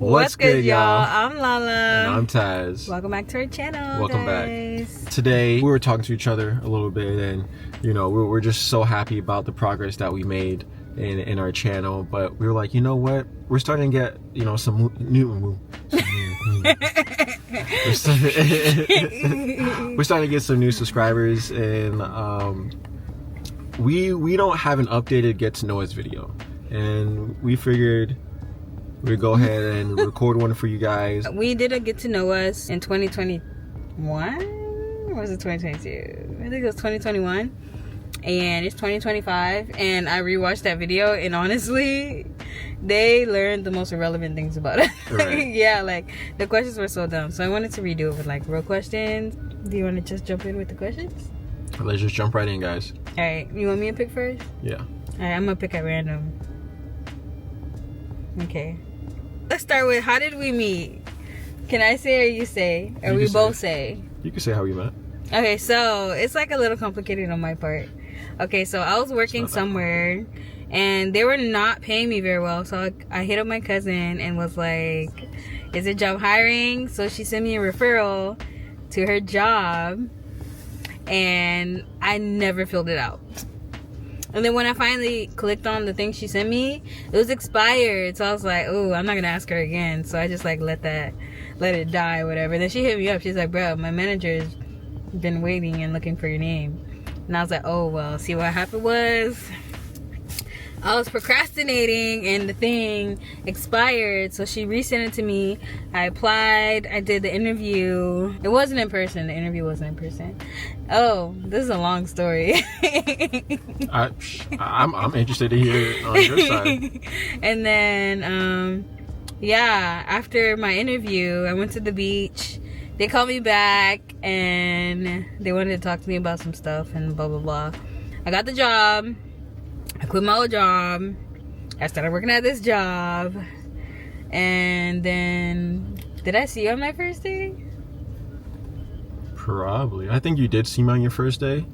What's good, y'all? I'm Lala. And I'm Taz. Welcome back to our channel. Welcome guys. back. Today, we were talking to each other a little bit, and we're just so happy about the progress that we made in our channel. But we were like, you know what? We're starting to get some new. We're starting to get some new subscribers, and we don't have an updated get to know us video, and we figured we'd go ahead and record one for you guys. We did a get to know us in 2021, or was it 2022? I think it was 2021, and it's 2025, and I rewatched that video, and honestly, they learned the most irrelevant things about it. Right. Yeah, like the questions were so dumb, so I wanted to redo it with like real questions. Do you want to just jump in with the questions? Let's just jump right in, guys. All right, you want me to pick first? Yeah. All right, I'm gonna pick at random. Okay, let's start with, how did we meet? Can I say or you say? Or we both say? You can say how we met. Okay, so it's like a little complicated on my part. Okay, so I was working somewhere and they were not paying me very well, so I hit up my cousin and was like, is it job hiring? So she sent me a referral to her job, and I never filled it out. And then when I finally clicked on the thing she sent me, it was expired. So I was like, oh, I'm not gonna ask her again. So I just like let it die, whatever. Then she hit me up. She's like, bro, my manager's been waiting and looking for your name. And I was like, oh, well, see, what happened was I was procrastinating and the thing expired. So she resent it to me. I applied. I did the interview. It wasn't in person. The interview wasn't in person. Oh, this is a long story. I'm interested to hear it on your side. And then, yeah, after my interview, I went to the beach. They called me back and they wanted to talk to me about some stuff and blah, blah, blah. I got the job. I quit my old job. I started working at this job. And then, did I see you on my first day? Probably. I think you did see me on your first day.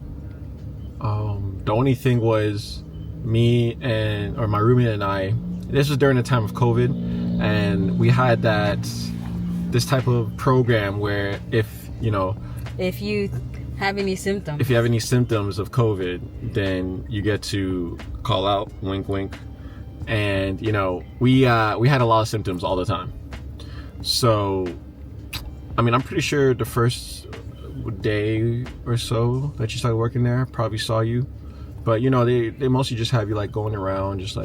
The only thing was me or my roommate and I, this was during the time of COVID, and we had this type of program where if you have any symptoms of COVID, then you get to call out, wink wink. And we had a lot of symptoms all the time. So I mean, I'm pretty sure the first day or so that you started working there, probably saw you. But they mostly just have you like going around, just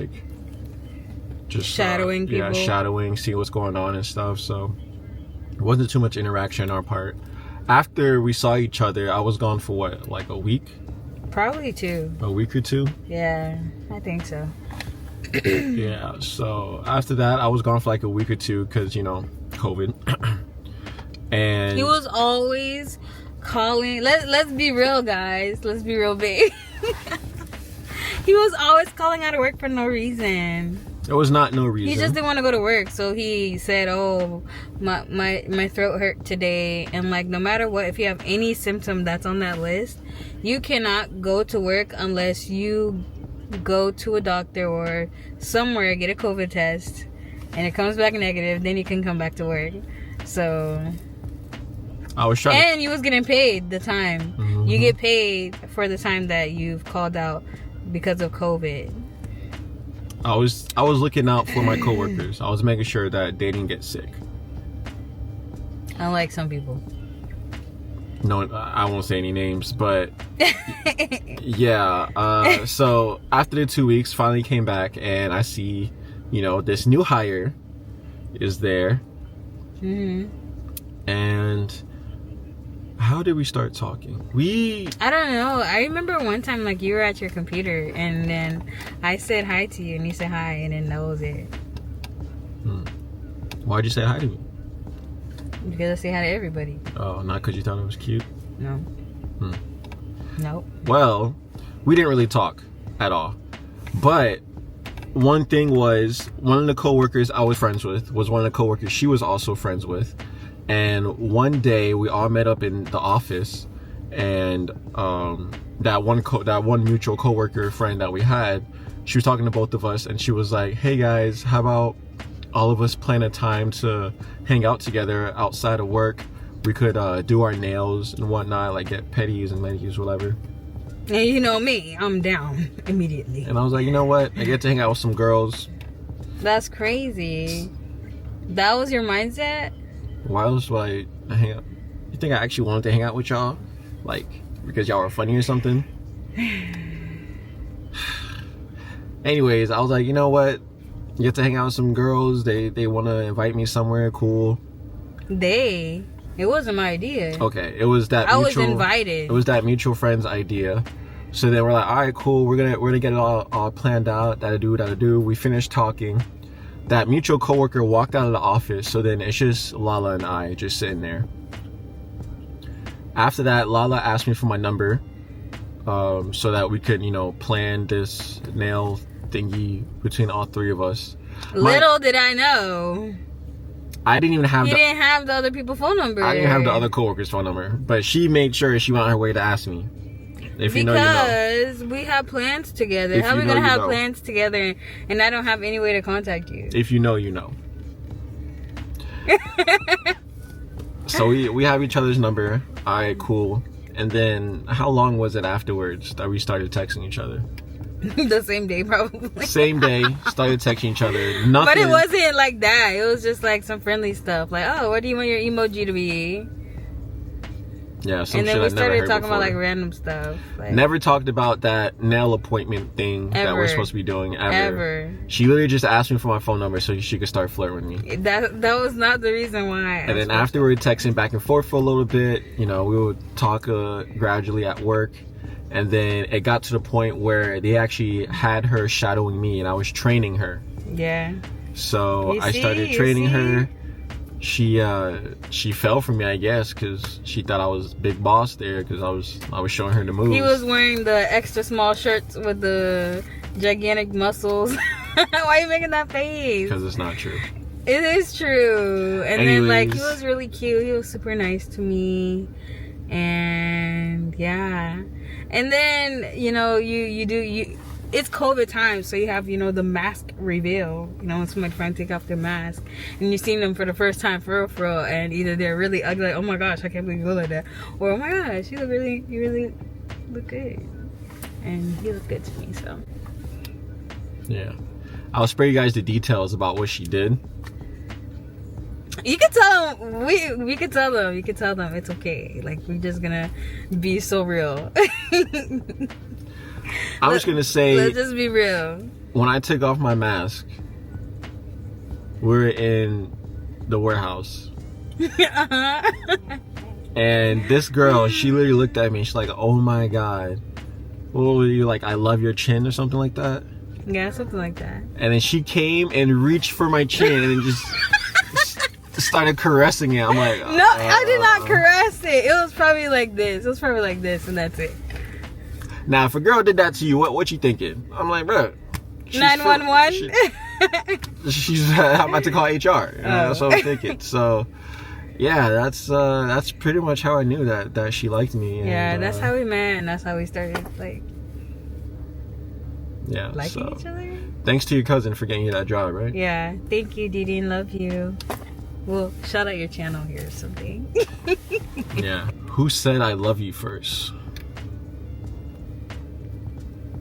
shadowing people. Yeah, shadowing, seeing what's going on and stuff. So it wasn't too much interaction on our part. After we saw each other, I was gone for what, like a week? Probably 2. A week or 2? Yeah, I think so. Yeah, so after that, I was gone for like a week or 2 because, COVID. And he was always calling. Let's be real, guys. Let's be real big. He was always calling out of work for no reason. It was not no reason. He just didn't want to go to work, so he said, oh, my throat hurt today. And like, no matter what, if you have any symptom that's on that list, you cannot go to work unless you go to a doctor or somewhere, get a COVID test, and it comes back negative, then you can come back to work. So I was trying, and you was getting paid the time. Mm-hmm. You get paid for the time that you've called out because of COVID. I was looking out for my coworkers. I was making sure that they didn't get sick. Unlike some people. No, I won't say any names, but yeah. So after the 2 weeks, finally came back, and I see, this new hire is there. Mm-hmm. And how did we start talking? I don't know. I remember one time, like, you were at your computer, and then I said hi to you, and you said hi, and then that was it. Why'd you say hi to me? Because I say hi to everybody. Oh, not because you thought it was cute? No. Nope. Well, we didn't really talk at all. But one thing was, one of the coworkers I was friends with was one of the coworkers she was also friends with. And one day we all met up in the office, and that one mutual coworker friend that we had, she was talking to both of us, and she was like, hey guys, how about all of us plan a time to hang out together outside of work. We could do our nails and whatnot, like get pedis and manicures, whatever. And you know me, I'm down immediately. And I was like, you know what? I get to hang out with some girls. That's crazy. That was your mindset? Why else would I hang out? You think I actually wanted to hang out with y'all? Like, because y'all were funny or something? Anyways, I was like, you know what? You get to hang out with some girls. They want to invite me somewhere cool. It wasn't my idea. Okay, it was that I was invited. It was that mutual friend's idea. So then we're like, all right, cool. We're gonna get it all planned out. That'll do. We finished talking. That mutual coworker walked out of the office. So then it's just Lala and I just sitting there. After that, Lala asked me for my number, so that we could, plan this nail thingy between all three of us. Little did I know. I didn't even have. You didn't have the other people's phone number. I didn't have the other coworker's phone number, but she made sure she went on her way to ask me. If you know, you know. Because we have plans together. How are we gonna have plans together and I don't have any way to contact you? If you know, you know. So we have each other's number. All right, cool. And then how long was it afterwards that we started texting each other? The same day, probably. Same day, started texting each other. Nothing. But it wasn't like that. It was just like some friendly stuff. Like, oh, what do you want your emoji to be? Yeah, some and then shit we I'd never started heard talking before. about like random stuff. Like, never talked about that nail appointment thing that we're supposed to be doing ever. She literally just asked me for my phone number so she could start flirting with me. That was not the reason why. And then after we were texting back and forth for a little bit, we would talk gradually at work. And then it got to the point where they actually had her shadowing me and I was training her. Yeah. So I started training her. She fell for me, I guess, because she thought I was big boss there because I was showing her the moves. He was wearing the extra small shirts with the gigantic muscles. Why are you making that face? Because it's not true. It is true. And Anyways, then like he was really cute. He was super nice to me. And yeah. And then, it's COVID time, so you have, the mask reveal, when somebody trying to take off their mask, and you've seen them for the first time, for real, and either they're really ugly, like, oh my gosh, I can't believe you look like that, or oh my gosh, you really look good, and he looked good to me, so. Yeah. I'll spare you guys the details about what she did. You can tell them, we can tell them, you can tell them it's okay, like, we're just gonna be so real. I was gonna say, let's just be real. When I took off my mask, we're in the warehouse. And this girl, she literally looked at me and she's like, oh my god. What were you like, I love your chin or something like that? Yeah, something like that. And then she came and reached for my chin and just started caressing it. I'm like, no, I did not caress it. It was probably like this. And that's it. Now, if a girl did that to you, what you thinking? I'm like, bro. 911? She's I'm about to call HR. That's what I'm thinking. So, yeah, that's pretty much how I knew that she liked me. And, yeah, that's how we met, and that's how we started liking each other. Thanks to your cousin for getting you that job, right? Yeah, thank you, Didi, and love you. Well, shout out your channel here or something. Yeah. Who said I love you first?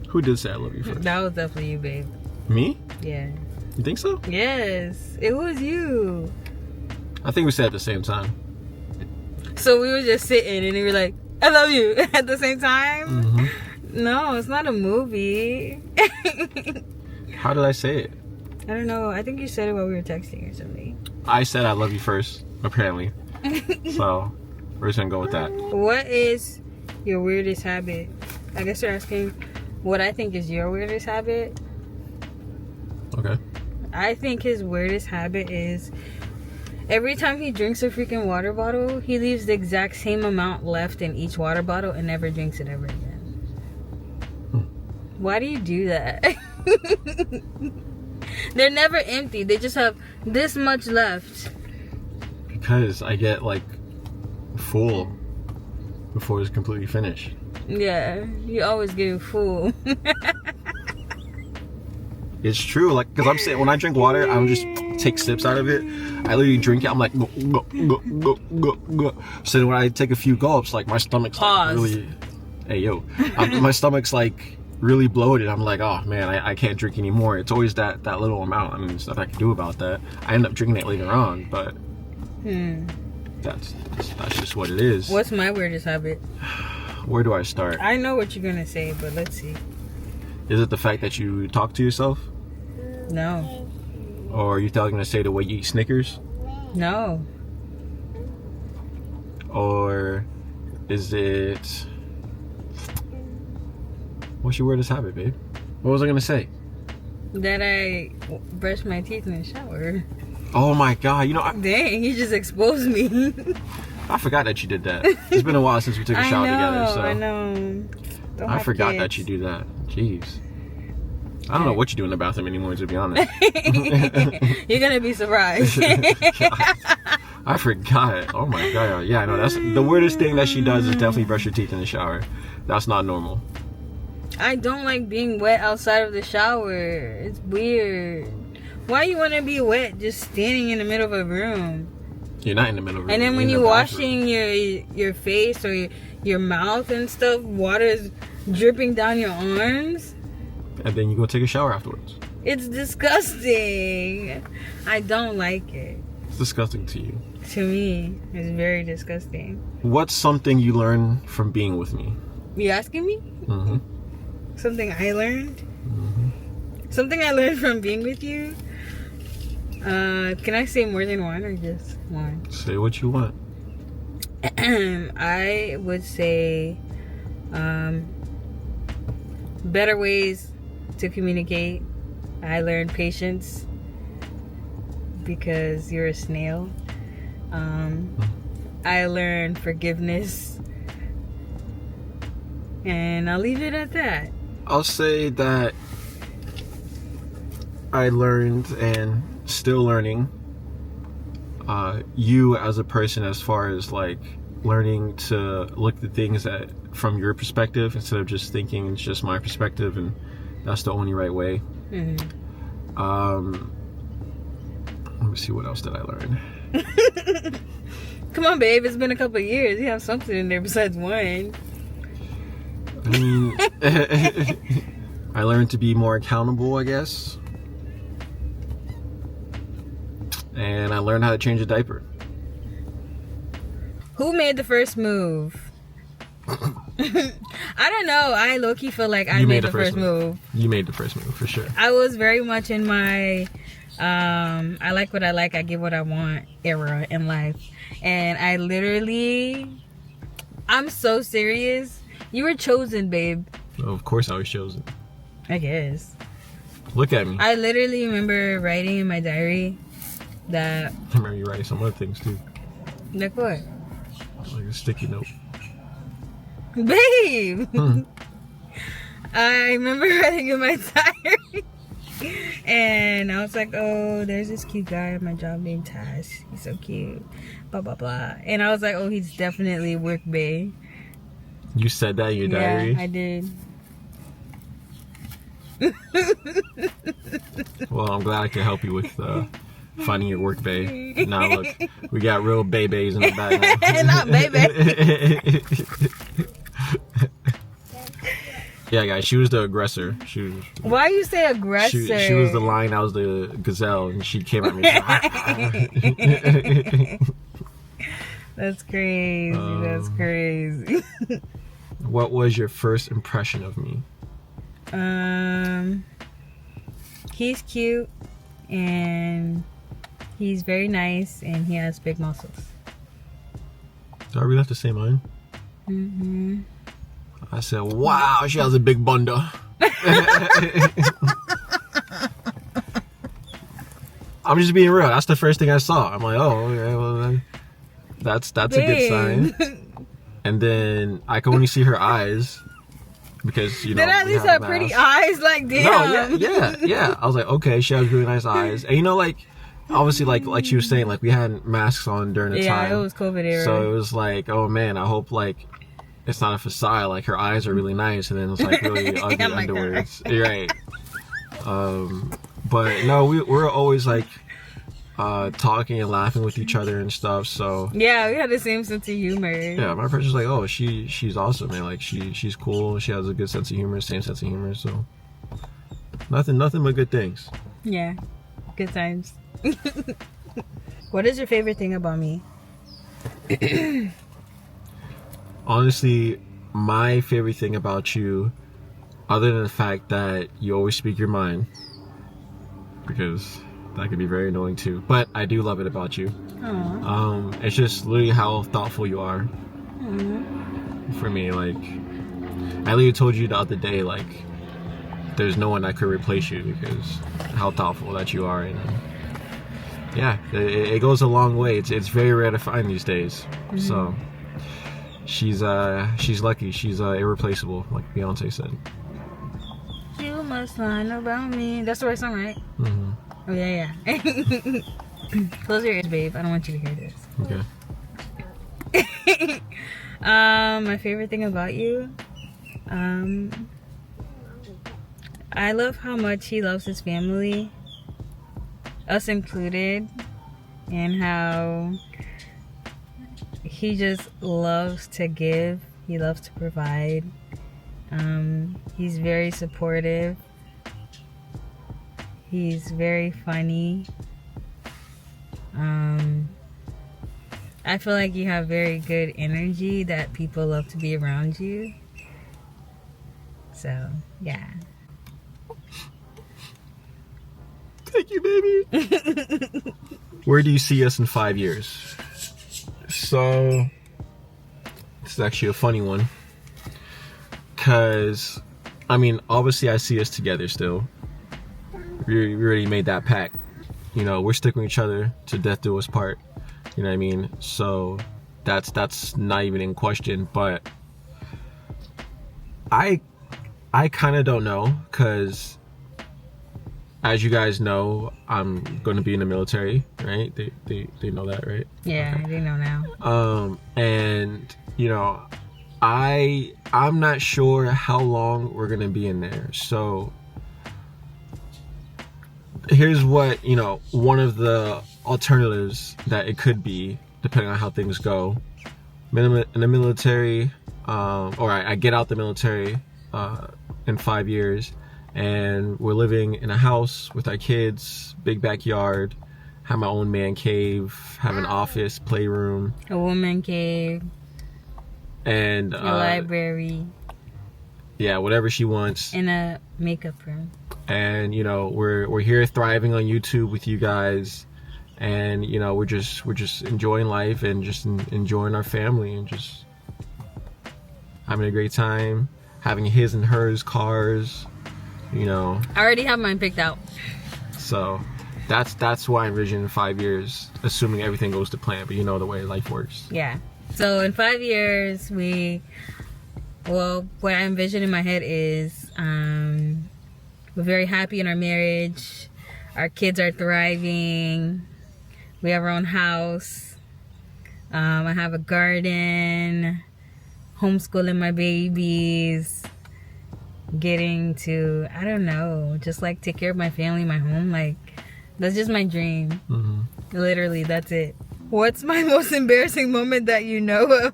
Who did say I love you first? That was definitely you, babe. Me? Yeah. You think so? Yes, it was you. I think we said at the same time. So we were just sitting and we were like, I love you at the same time? Mm-hmm. No, it's not a movie. How did I say it? I don't know. I think you said it while we were texting or something. I said I love you first, apparently. So we're just gonna go with that. What is your weirdest habit? I guess you're asking what I think is your weirdest habit. Okay. I think his weirdest habit is every time he drinks a freaking water bottle, he leaves the exact same amount left in each water bottle and never drinks it ever again. Why do you do that? They're never empty. They just have this much left. Because I get like full before it's completely finished. Yeah, you always getting full. It's true, like, because I'm saying when I drink water, I'm just take sips out of it. I literally drink it. I'm like, go, go, go, go, go, go. So then when I take a few gulps, like my stomach's like really, hey yo, my stomach's like really bloated. I'm like, oh man, I can't drink anymore. It's always that little amount. I mean, there's nothing I can do about that. I end up drinking it later on, but that's just what it is. What's my weirdest habit? Where do I start? I know what you're gonna say, but let's see. Is it the fact that you talk to yourself? No. Or are you going to say the way you eat Snickers? No. Or is it... What's your weirdest habit, babe? What was I going to say? That I brush my teeth in the shower. Oh my God, you know... Dang, you just exposed me. I forgot that you did that. It's been a while since we took a shower together, so... I know. I forgot that you do that. Jeez. I don't know what you do in the bathroom anymore, to be honest. You're gonna be surprised. I forgot. Oh my God. Yeah, I know. That's the weirdest thing that she does is definitely brush her teeth in the shower. That's not normal. I don't like being wet outside of the shower. It's weird. Why you want to be wet just standing in the middle of a room? You're not in the middle of a room. And then when you're washing your face or your mouth and stuff, water is dripping down your arms. And then you go take a shower afterwards. It's disgusting. I don't like it. It's disgusting to you. To me, it's very disgusting. What's something you learned from being with me? You asking me? Mm-hmm. Something I learned? Mm-hmm. Something I learned from being with you? Can I say more than one or just one? Say what you want. I would say better ways to communicate. I learned patience because you're a snail. I learned forgiveness, and I'll leave it at that. I'll say that I learned and still learning you as a person, as far as like learning to look at things from your perspective instead of just thinking it's just my perspective and that's the only right way. Let me see, what else did I learn? Come on, babe, it's been a couple of years. You have something in there besides one. I mean, I learned to be more accountable, I guess. And I learned how to change a diaper. Who made the first move? I don't know. I low-key feel like I made the first move. You made the first move, for sure. I was very much in my I like what I like, I get what I want era in life. And I literally, I'm so serious. You were chosen, babe. Oh, of course I was chosen. I guess. Look at me. I literally remember writing in my diary that... I remember you writing some other things too. Like what? Like a sticky note. Babe! I remember writing in my diary. And I was like, oh, there's this cute guy at my job named Tash. He's so cute. Blah, blah, blah. And I was like, oh, he's definitely work bae. You said that in your diary? Yeah, I did. Well, I'm glad I could help you with finding your work bae. Now look, we got real bae-baes in the back now. Not bae-bae. Yeah, guys, she was the aggressor. Why you say aggressor? She was the lion, I was the gazelle, and she came at me. That's crazy. That's crazy. What was your first impression of me? He's cute, and he's very nice, and he has big muscles. Do I really have to say mine? Mm-hmm. I said, wow, she has a big bunda. I'm just being real. That's the first thing I saw. I'm like, oh, okay, well then that's a good sign. And then I can only see her eyes because, you know, did I at least have pretty eyes? Like, damn. No, yeah. I was like, okay, she has really nice eyes. And you know, like, obviously, like she was saying, like we had masks on during the time. Yeah, it was COVID era. So it was like, oh man, I hope like it's not a facade. Like her eyes are really nice, and then it's like really ugly underwears. You're right. But no, we're always like talking and laughing with each other and stuff. So yeah, we had the same sense of humor. yeah, my friend's just like, oh, she's awesome, man. Like she's cool. She has a good sense of humor, same sense of humor. So nothing but good things. Yeah, good times. What is your favorite thing about me? Honestly, my favorite thing about you, other than the fact that you always speak your mind, because that could be very annoying too, but I do love it about you. Aww. It's just literally how thoughtful you are. For me, like, I literally told you the other day, like, there's no one that could replace you because how thoughtful that you are. And yeah, it goes a long way. It's very rare to find these days. So she's lucky. She's irreplaceable, like Beyonce said. You must learn about me. That's the right song, right? Oh yeah. Close your ears, babe. I don't want you to hear this. Okay. My favorite thing about you, I love how much he loves his family, us included, and how he just loves to give. He loves to provide. He's very supportive. He's very funny. I feel like you have very good energy that people love to be around you. So, yeah. Thank you, baby. Where do you see us in 5 years? So, this is actually a funny one. Because, I mean, obviously I see us together still. We already made that pact. You know, we're sticking with each other to death do us part. You know what I mean? So, that's not even in question. But I kind of don't know, because as you guys know, I'm going to be in the military, right? They know that, right? Yeah, Okay. they know now. And you know, I'm not sure how long we're going to be in there. So here's what, you know, one of the alternatives that it could be, depending on how things go. In the military, or I get out the military in 5 years, and we're living in a house with our kids, big backyard, have my own man cave, have an office, playroom, A woman cave, and a library, yeah, whatever she wants. and a makeup room. And you know, we're here thriving on YouTube with you guys, and you know, we're just enjoying life and just enjoying our family and just having a great time, having his and hers cars, you know. I already have mine picked out. So that's why I envision in 5 years, assuming everything goes to plan, but you know the way life works. Yeah. So in 5 years, what I envision in my head is we're very happy in our marriage. Our kids are thriving. We have our own house. I have a garden. Homeschooling my babies. Getting to, I don't know, just like take care of my family, my home. Like, that's just my dream. Literally, that's it. What's my most embarrassing moment that you know of?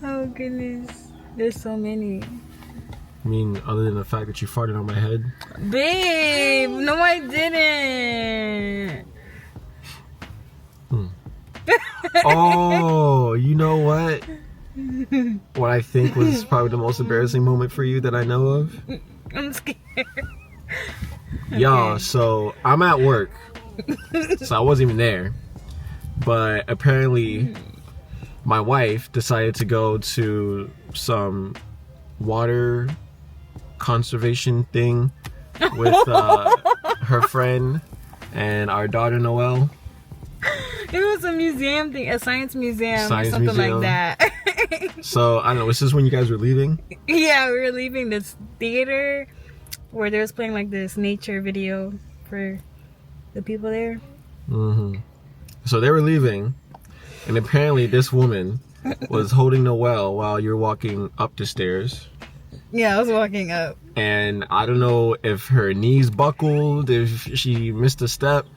Oh goodness, there's so many. I mean, other than the fact that you farted on my head. Babe, no I didn't. Oh, you know what? What I think was probably the most embarrassing moment for you that I know of? I'm scared. Y'all, Okay. so I'm at work. So I wasn't even there. But apparently my wife decided to go to some water conservation thing with her friend and our daughter Noelle. It was a museum thing, a science museum Science or something museum. like that. So I don't know, was this when you guys were leaving? Yeah, we were leaving this theater where they was playing like this nature video for the people there. So they were leaving, and apparently this woman was holding Noelle while you're walking up the stairs, Yeah, I was walking up. And I don't know if her knees buckled, if she missed a step,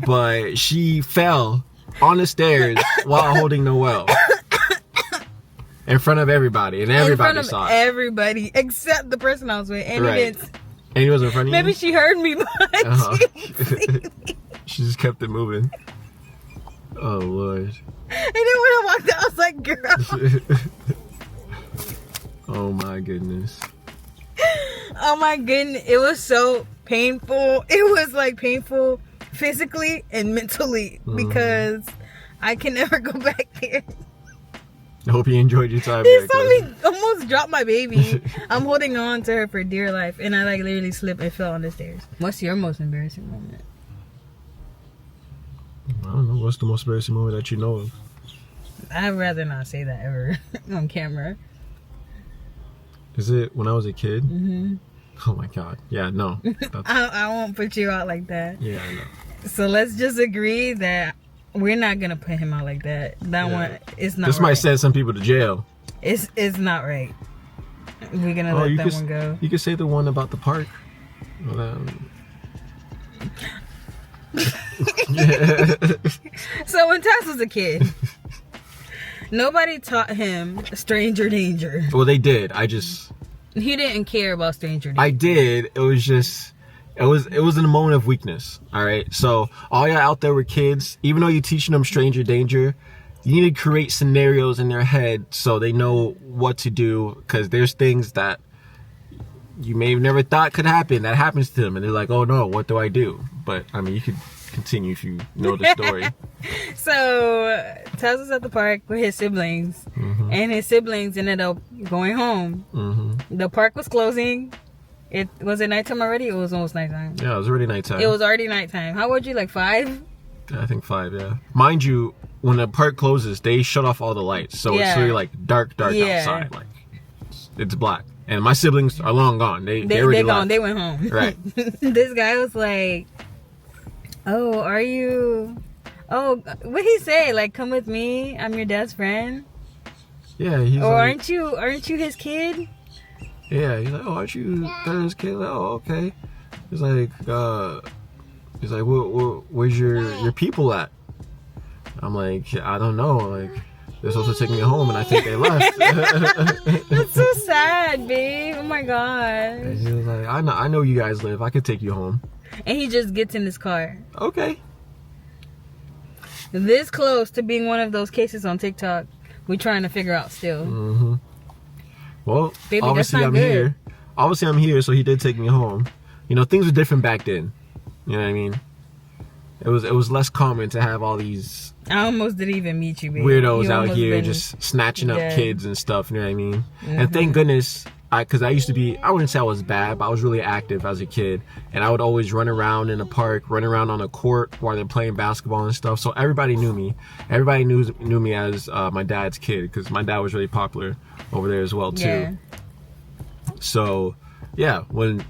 but she fell on the stairs while holding Noelle. In front of everybody, and everybody saw it. Everybody, except the person I was with. And right. And he was in front of you? Maybe she heard me, but she just kept it moving. Oh, Lord. And then when I walked out, I was like, girl. Oh, my goodness. Oh, my goodness. It was so painful. It was, like, painful physically and mentally because I can never go back there. I hope you enjoyed your time He there. saw me almost drop my baby. I'm holding on to her for dear life, and I, like, literally slipped and fell on the stairs. What's your most embarrassing moment? I don't know. What's the most embarrassing moment that you know of? I'd rather not say that ever on camera. Is it when I was a kid? Mm-hmm. Oh my God. Yeah, no. I won't put you out like that. Yeah, I know. So let's just agree that we're not gonna put him out like that. That one is not. This right. might send some people to jail. It's not right. We're gonna let that one go. You could say the one about the park. So when Taz was a kid, nobody taught him stranger danger. Well, they did. He didn't care about stranger danger. I did. It was just, it was in a moment of weakness. All right. So all y'all out there with kids, even though you're teaching them stranger danger, you need to create scenarios in their head so they know what to do. Because there's things that you may have never thought could happen that happens to them, and they're like, "Oh no, what do I do?" But I mean, you could continue if you know the story. So Taz was at the park with his siblings, and his siblings ended up going home. The park was closing. It was it nighttime already? It was almost nighttime. Yeah, it was already nighttime. It was already nighttime. How old you? Like 5? Yeah, I think 5. Yeah. Mind you, when the park closes, they shut off all the lights, so it's really like dark outside. Like it's black. And my siblings are long gone. They already gone. left. They went home. Right. This guy was like, "Oh, are you? Oh, what he say? Like, come with me. I'm your dad's friend." Yeah. He's or like, aren't you his kid? Yeah. He's like, "Oh, aren't you his kid?" Like, "Oh, okay." He's like, where's your people at? I'm like, I don't know. Like, they're supposed to take me home, and I think they left. That's so sad, babe. Oh my god. And he was like, I know you guys live. I could take you home. And he just gets in his car. Okay. This close to being one of those cases on TikTok we're trying to figure out still. Well, baby, obviously I'm here. Obviously I'm here, so he did take me home. You know, things were different back then. You know what I mean? It was less common to have all these I almost didn't even meet you, baby. weirdos out here just snatching up kids and stuff. You know what I mean? And thank goodness, because I used to be, I wouldn't say I was bad, but I was really active as a kid. And I would always run around in the park, run around on a court while they're playing basketball and stuff. So everybody knew me. Everybody knew me as my dad's kid, because my dad was really popular over there as well too. Yeah. So yeah, when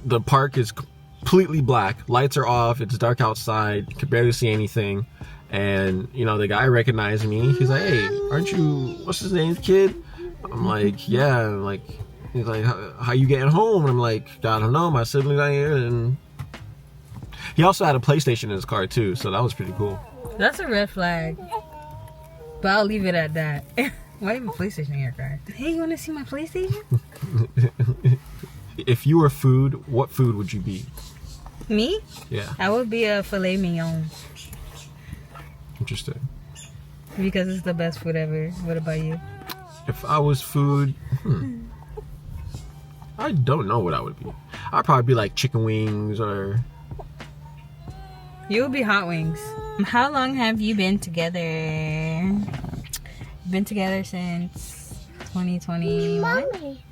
the park is completely black, lights are off, it's dark outside, you can barely see anything, and you know, the guy recognized me. He's like, "Hey, aren't you what's his name's kid?" I'm like, "Yeah." I'm like, he's like, how you getting home? And I'm like, "I don't know, my siblings are here." And he also had a PlayStation in his car too, so that was pretty cool. That's a red flag, but I'll leave it at that. Why have a PlayStation in your car? Hey, you want to see my PlayStation? If you were food, what food would you be? Me? Yeah. I would be a filet mignon. Interesting. Because it's the best food ever. What about you? If I was food, I don't know what I would be. I'd probably be like chicken wings or... You would be hot wings. How long have you been together? Been together since 2021?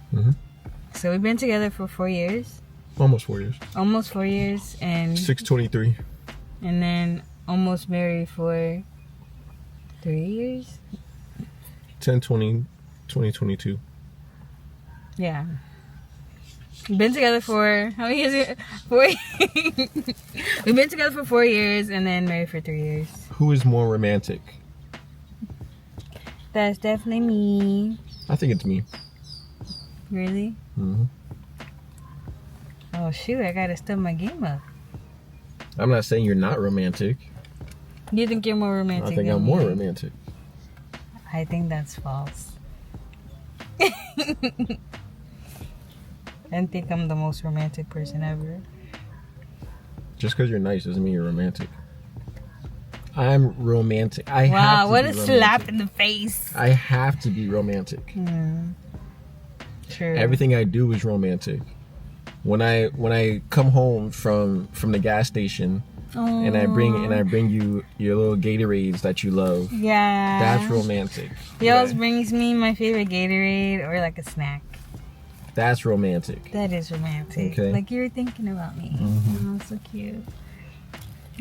So we've been together for 4 years. Almost 4 years. Almost 4 years. And 6/23. And then almost married for 3 years. 10/20/2022. Yeah. Been together for how many years? 4 We've been together for 4 years and then married for 3 years. Who is more romantic? That's definitely me. I think it's me. Really? Mm-hmm. Oh shoot! I gotta step my game up. I'm not saying you're not romantic. You think you're more romantic? I think than I'm more me? romantic. I think that's false. I think I'm the most romantic person ever. Just because you're nice doesn't mean you're romantic. I'm romantic. Wow, what a slap in the face. I have to be romantic. True. Everything I do is romantic. When I come home from the gas station and I bring you your little Gatorades that you love. Yeah. That's romantic. He always brings me my favorite Gatorade or like a snack. That's romantic. That is romantic. Okay. Like you're thinking about me. Oh, so cute.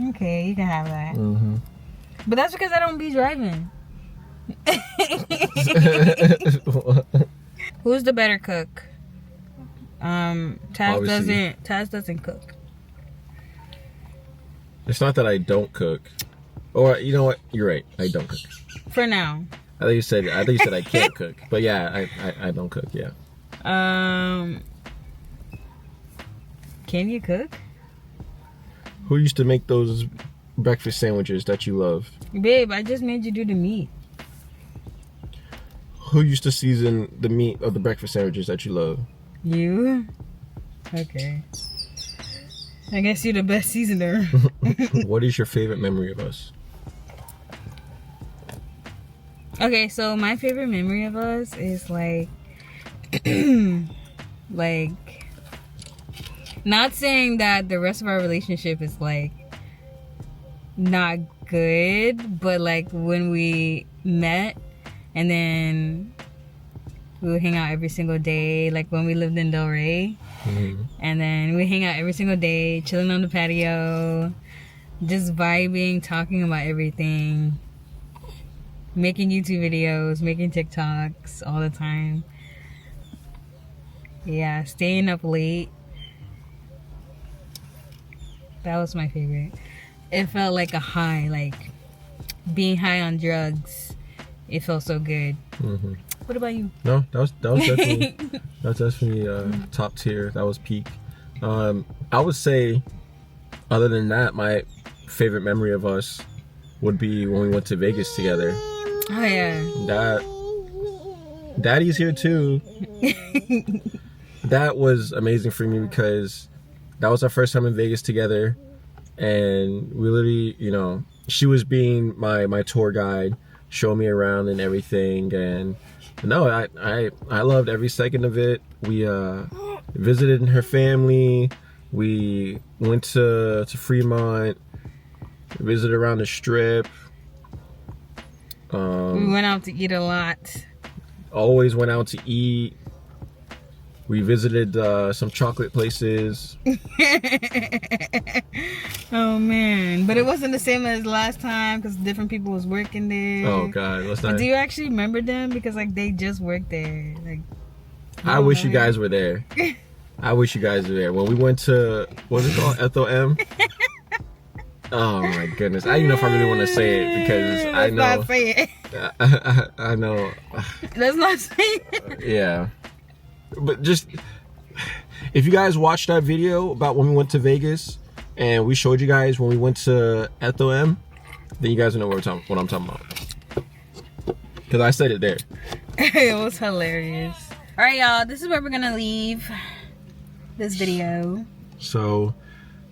Okay, you can have that. But that's because I don't be driving. Who's the better cook? Taz doesn't cook. It's not that I don't cook. Or you know what? You're right. I don't cook. For now. I thought you said I can't cook. But yeah, I don't cook, yeah. Can you cook? Who used to make those breakfast sandwiches that you love? Babe, I just made you do the meat. Who used to season the meat of the breakfast sandwiches that you love? You? Okay. I guess you're the best seasoner. What is your favorite memory of us? Okay, so my favorite memory of us is like like, not saying that the rest of our relationship is like not good, but like when we met and then we would hang out every single day, like when we lived in Delray. And then we hang out every single day, chilling on the patio, just vibing, talking about everything, making YouTube videos, making TikToks all the time. Yeah, staying up late. That was my favorite. It felt like a high, like being high on drugs. It felt so good. What about you? No, that was definitely top tier. That was peak. I would say, other than that, my favorite memory of us would be when we went to Vegas together. Oh yeah. Daddy's here too. That was amazing for me because that was our first time in Vegas together, and we literally, she was being my tour guide, showing me around and everything, and no, I loved every second of it. We visited her family. We went to Fremont, visited around the Strip. We went out to eat a lot. Always went out to eat. We visited some chocolate places. Oh man, but it wasn't the same as last time because different people was working there. Oh god, let's not. But do you actually remember them? Because like they just worked there. Like, I wish you guys were there. I wish you guys were there. When we went to, what's it called, Ethel M? Oh my goodness, I don't know if I really want to say it because I know. Let's not say it. I know. Let's not say it. Yeah. But just, if you guys watched that video about when we went to Vegas and we showed you guys when we went to Ethel M, then you guys know what I'm talking about. Because I said it there. It was hilarious. Alright y'all, this is where we're gonna leave this video. So,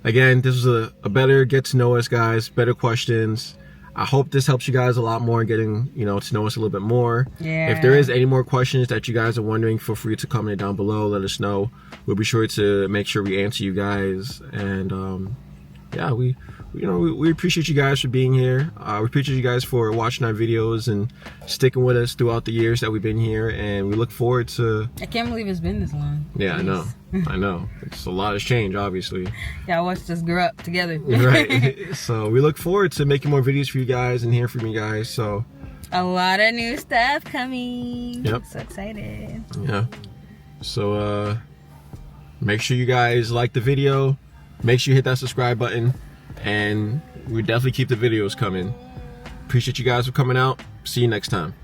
again, this was a better get to know us, guys, better questions. I hope this helps you guys a lot more in getting, to know us a little bit more. Yeah. If there is any more questions that you guys are wondering, feel free to comment down below. Let us know. We'll be sure to make sure we answer you guys. And yeah, we appreciate you guys for being here. We appreciate you guys for watching our videos and sticking with us throughout the years that we've been here. And we look forward to. I can't believe it's been this long. Yeah, I know. I know. It's a lot has changed, obviously. Yeah, I watched us grow up together. Right. So we look forward to making more videos for you guys and hearing from you guys. So a lot of new stuff coming. Yep. So excited. Yeah. So make sure you guys like the video. Make sure you hit that subscribe button. And we definitely keep the videos coming. Appreciate you guys for coming out. See you next time.